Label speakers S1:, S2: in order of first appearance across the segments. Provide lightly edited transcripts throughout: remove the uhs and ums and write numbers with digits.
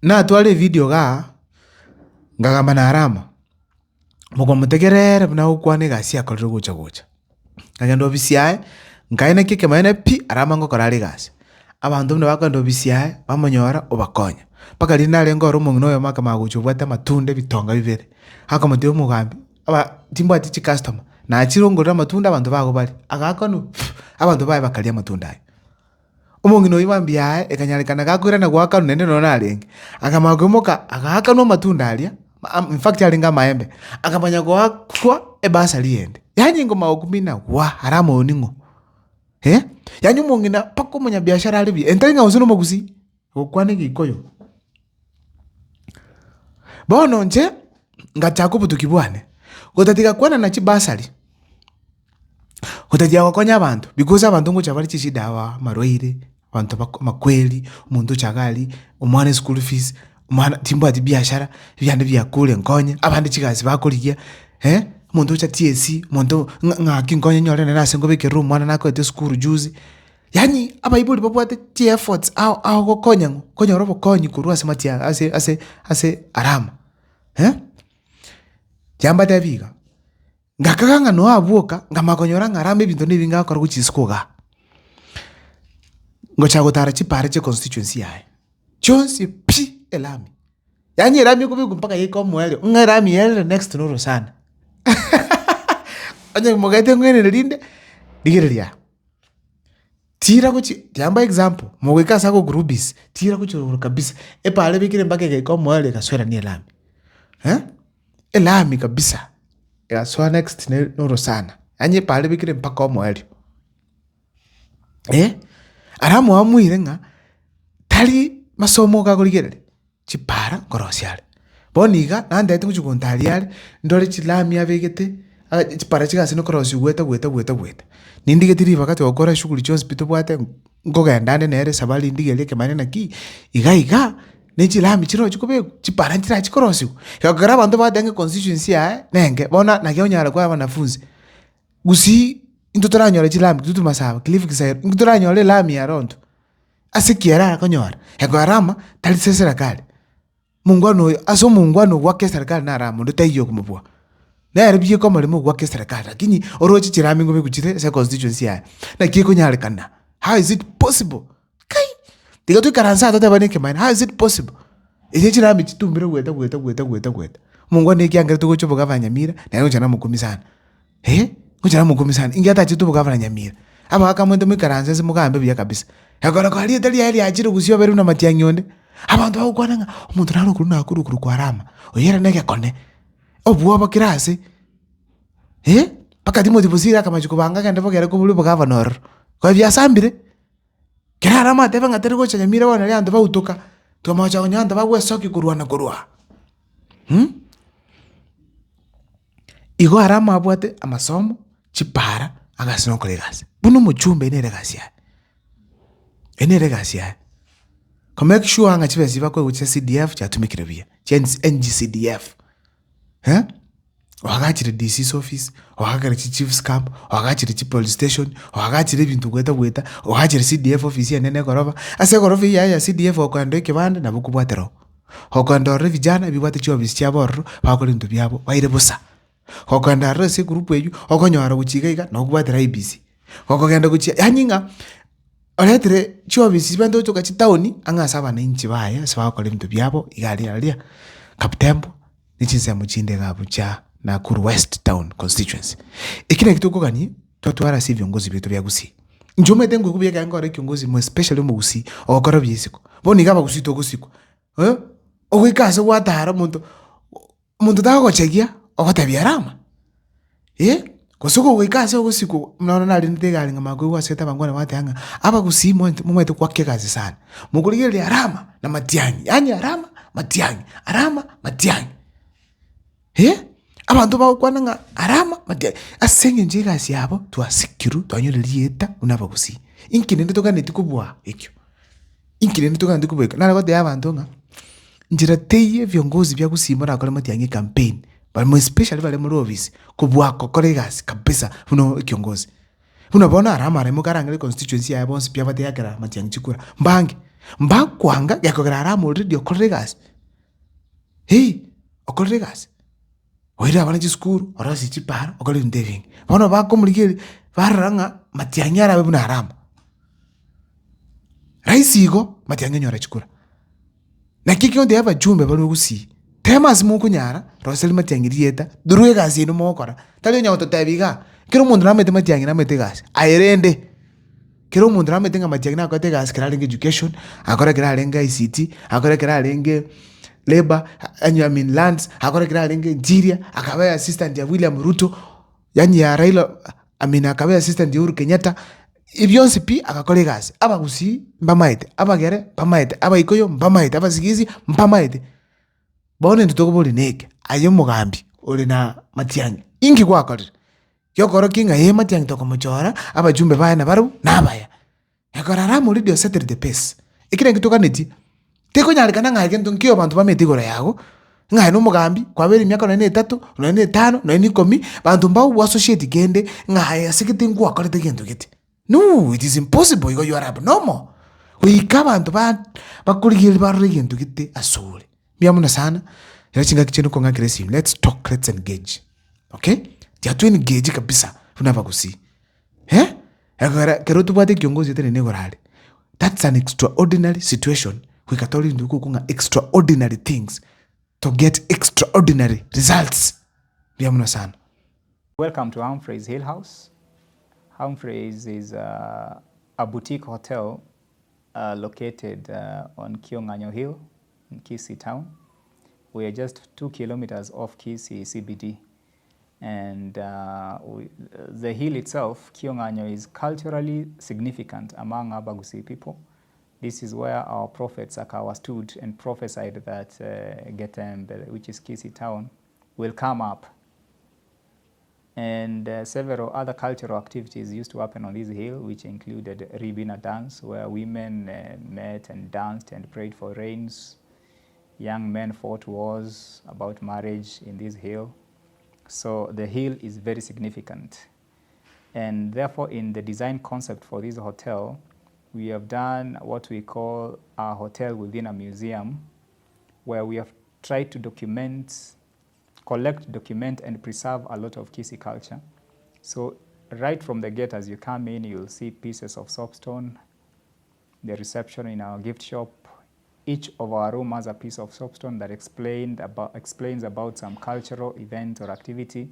S1: na twale video ga ngagamba na Arama mugo mutegerere buna ukwane gasi akorire gucha ngagenda obisi yae ngaine kike maene pi Arama ngokora ari gasi abantu buna bakanda obisi yae bamonyora obakonya paka rina rengo rumungu noyo maka magucho bwata matunde bitonga bibere haka mutyo mugambi aba timbo ati customer na achirongora matunda abantu bago bali agakonu abantu bae bakalia matunda ayo umungu no ibambia ekanyalikana gakwira na gwaka nene no narenge akamagomoka agakano matunda alia in fact alinga maembe akamanya gwakwa ebasa liende yani ngoma okumina wa Harama oningo yani mungina pako munya biashara alibi entenga usuno magusi okwane gikoyo bono nje ngachako butukibwane gotatika kwana na chibasali gotatia wakonya abantu because abantu ngo chabali chishidawa maroire abantu makweli umuntu chagali umwana school fees umwana timbo ati biashara byande byakule nkonye abandi chigazi bakoligia umuntu cha TSC umuntu ngaki nkonye nyore na nase ngobeke room mwana nako ete school juzi yani abayibuli babwate ti efforts au gokonya konya robo konyi kurwa sematia ase Arama jamba daviga ngakanga no abuka ngamakonyora ngarame bintu nibinga akora kuchisikoga ngocha gotara chipare che constituency yae chonsi pi elami yani elami kubigu mpaka yiko mwele ngarami yele next no sana anye mogete ngene linde digerelia tira kuchi jamba example mogeka sako groups tira kuchi kabisa pale bikire mpaka yiko mwele kaswera ni elami elami kabisa ya so next no sana anye pale bikire mpaka mwele Arama amuire nga tali masomo gakorigerere chipara korosiale boniga nande tungu kuntaliale ndore chilami abegete chipara chigase no korosi gweta nindige tiri bakati okora shuguli chose pito bwate ngogenda nere sabali ndige leke manena ki iga ne chilami chiro chikobe chipara chira chikorosi yakara bantu badenge constituency ya nenge bona nagionyara kwa wanafunzi gusi intutoranyore chilami tutu masaba cliff kisairo intutoranyore lami ya rondo asikiera akonyora ego Arama tali serikali mungwano aso mungwano wake serikali na Arama ndo tayiyo kumubwa na yarbiye ko malimo wake serikali lakini orochi chirami ngobe kuchite se constituency ya na kiko nyarekana how is it possible kai diga tu karansa tate baneke mine how is it possible ije chirami chitumbire gweta mungwano ikiangere tuko chobo gavanyamira na yo chana mukumisana kuchana mukumisana ingata chitubo gavanyamira aba akamwendo mikaransa se mugambe bya kabisa yakora kwa liye tali yali achiro kusio beru na matianyonde abantu bakwananga umuntu rano kuruna akuru kwa Arama oyera neke kone obuwa bakirase pakati modibusira kama chukubanga kande bogera ko bulu governor kwa bya sambire kira Arama tebe ngateri ko chanyamira wana ali ando bautuka twamacha onyanda bagwe soki kurwana igo Arama abwate amasomo chipara agasino kolegase buno muchumbe ene regasia make sure anga chibezi bakwe uche CDF chatumikira bia NGCDF wakachire DC's office wakachire chief's camp wakachire police station wakachire bintu gweta wakachire CDF office ya nene korova ase korova ya CDF okwando ikibande na bukubwatero okwando re vijana bibwate chobisi chaboro bakole ntu byabo baire busa okwando rese group eyu okonyora guchiga no kubwatera IBC okogenda guchi yanyinga oletere chobisi bando choka chitaoni angasaba na inchi baya sabakole ntu byabo igali Kaptembo nichize muchinde gabucha na Kuru West Town constituency ikine kitoko gani twatwara si viongozi betu bya gusi njome tengo kubiyeka ngore kiongozi mo especially mu gusi okora byisiko boni gaba gusito gusiko ogwikaze watara muntu tago chegia ogotabya Arama kosuko gwikaze gusiko mnaona nali ntegali ngamago waseta bangwana watanga aba gusimo mumete kwake kazi sana mukuligele Arama na Matiang'i yani Arama Matiang'i abantu bakwananga Arama Matiang'i asenge njega syabo twasikiru twanyolelieta unabagusi inkine ndotoka netikubwa ekyo inkine ndotoka ndikubweka nalako de abantu nga njira teye viongozi bya gusimura akora Matiang'i campaign but especially bale muri office kubwa kokolegasi kabisa uno kiongozi unabona Arama arimo karangale constituency ya bonse pya bate yakera Matiang'i chikura mbangi mba kwanga gekogera aramu already okorere gasi okorere gasi oira abana chisukuru orasi chipara okorere ntevingi bono bakomurigeri bararanga Matiang'i arabe buna aramu raisi igo Matiang'i nyora chikura na kiki onde abajumbe bari gusi temas mu kunyara Roseli Matiang'i rieta durwe gasi no mokora tali nyawo totabiga kero mundu namete Matiang'i namete gasi ayerende kero mundu namete Matiang'i nakote gasi kira lenge education akora kira lenge ICT akora kira lenge labor lands akora kira lenge interior akawa assistant ya William Ruto yani ya Raila akawa assistant ya Uhuru Kenyatta ibyonse pi akakore gasi abagusi mbamaite abagere mbamaite abaikoyo mbamaite abasigizi mbamaite bone ndutogobole neke ayo mugambi uri na Matiang'i ingi gwakorire yokoro kinga Matiang'i tokomochora abajumbe bana baru nabaya yakora ramu radio settle the pace ikire ngitukaneti teko nyarikana ngage ntunkio bantu bametigora yago ngai no mugambi kwabera imyaka 3 5 10 bantu mbawo associate gende ngai asikiti ngwakorite gento giti. No, it is impossible. You are abnormal. We come and bakurigiri barigi into gite asole. Biamuna sana. Yachinga kicheno konga aggressive. Let's talk, let's engage. Okay? Tia tu engage kabisa. Funava kusi. Kero tu bade kiongozi yote nego rali. That's an extraordinary situation. We katoli nduku kunga extraordinary things to get extraordinary results. Biamuna sana.
S2: Welcome to Humphreys Hill House. Humphreys is a boutique hotel located on Kionganyo Hill in Kisii town. We are just 2 kilometers off Kisii CBD. And the hill itself, Kionganyo, is culturally significant among Abagusi people. This is where our prophet Sakawa stood and prophesied that Getembe, which is Kisii town, will come up. And several other cultural activities used to happen on this hill, which included Ribina dance, where women met and danced and prayed for rains. Young men fought wars about marriage in this hill. So the hill is very significant. And therefore, in the design concept for this hotel, we have done what we call a hotel within a museum, where we have tried to collect, document, and preserve a lot of Kisii culture. So right from the gate as you come in, you'll see pieces of soapstone, the reception in our gift shop. Each of our room has a piece of soapstone that explains about some cultural event or activity.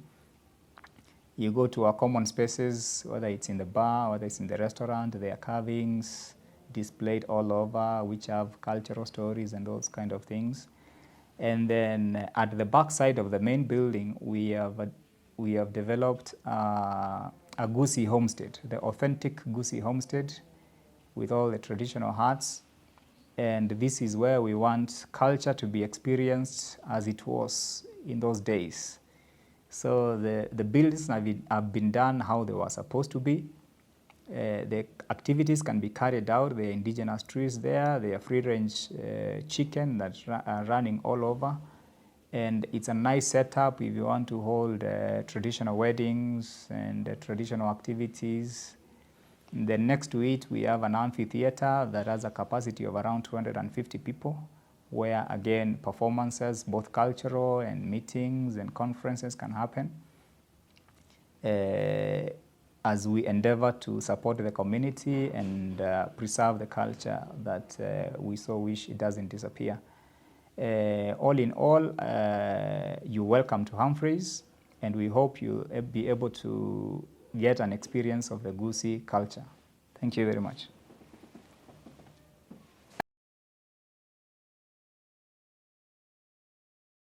S2: You go to our common spaces, whether it's in the bar, whether it's in the restaurant, there are carvings displayed all over, which have cultural stories and those kind of things. And then at the back side of the main building, we have developed a Gusii homestead, the authentic Gusii homestead with all the traditional huts. And this is where we want culture to be experienced as it was in those days. So the buildings have been done how they were supposed to be. The activities can be carried out. There are indigenous trees there. There are free-range chicken that are running all over. And it's a nice setup if you want to hold traditional weddings and traditional activities. Then next to it, we have an amphitheater that has a capacity of around 250 people, where, again, performances, both cultural and meetings and conferences can happen. As we endeavor to support the community and preserve the culture that we so wish it doesn't disappear. All in all, you're welcome to Humphreys, and we hope you'll be able to get an experience of the Gusii culture. Thank you very much.